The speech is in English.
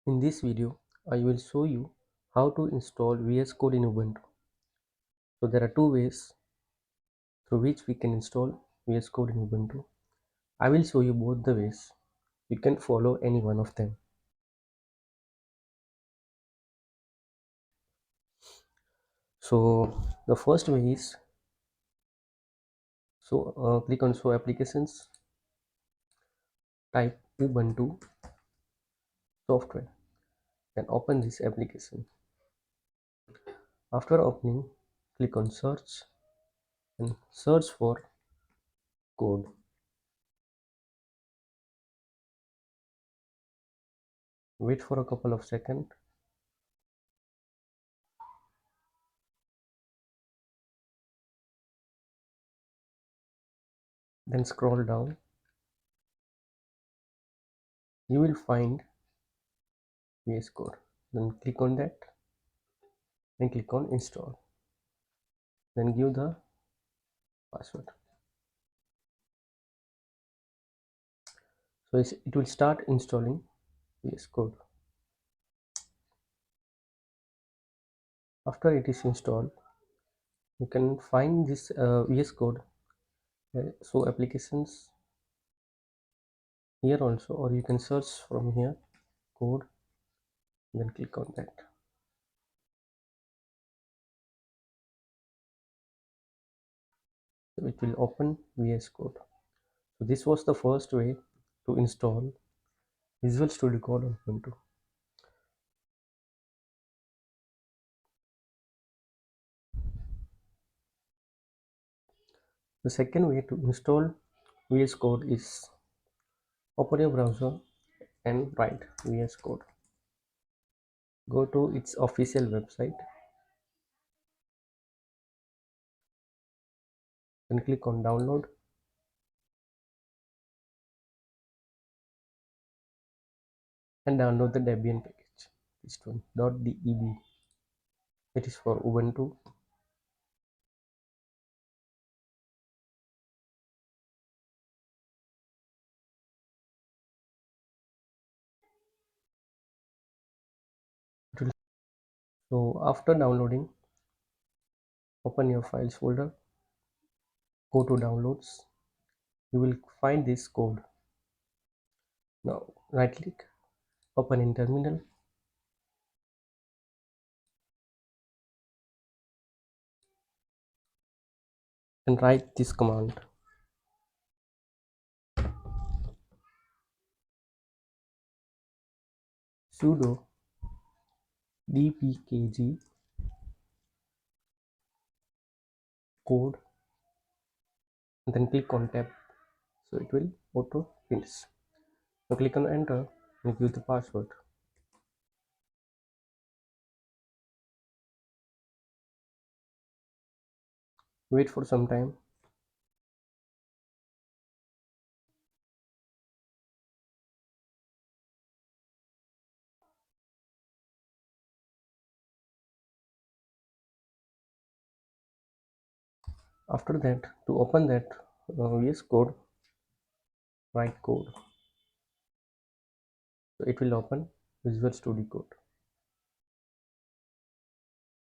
In this video, I will show you how to install VS Code in Ubuntu. So there are two ways through which we can install VS Code in Ubuntu. I will show you both the ways. You can follow any one of them. So the first way is click on Show Applications, type Ubuntu software, then open this application. After opening, click on Search and search for code. Wait for a couple of seconds. Then scroll down. You will find VS Code. Then click on that. Then click on Install. Then give the password. So it will start installing VS Code. After it is installed, you can find this VS Code. So applications here also, or you can search from here code. Then click on that. So it will open VS Code. So this was the first way to install Visual Studio Code on Ubuntu. The second way to install VS Code is open your browser and write VS Code. Go to its official website and click on download. And download the Debian package. This one .deb. It is for Ubuntu. So after downloading, open your files folder. Go to downloads. You will find this code. Now right click, open in terminal. And write this command. Sudo dpkg code, and then click on tab. So it will auto finish. Now click on enter and give the password. Wait for some time. After that, to open that VS Code, write code. So it will open Visual Studio Code.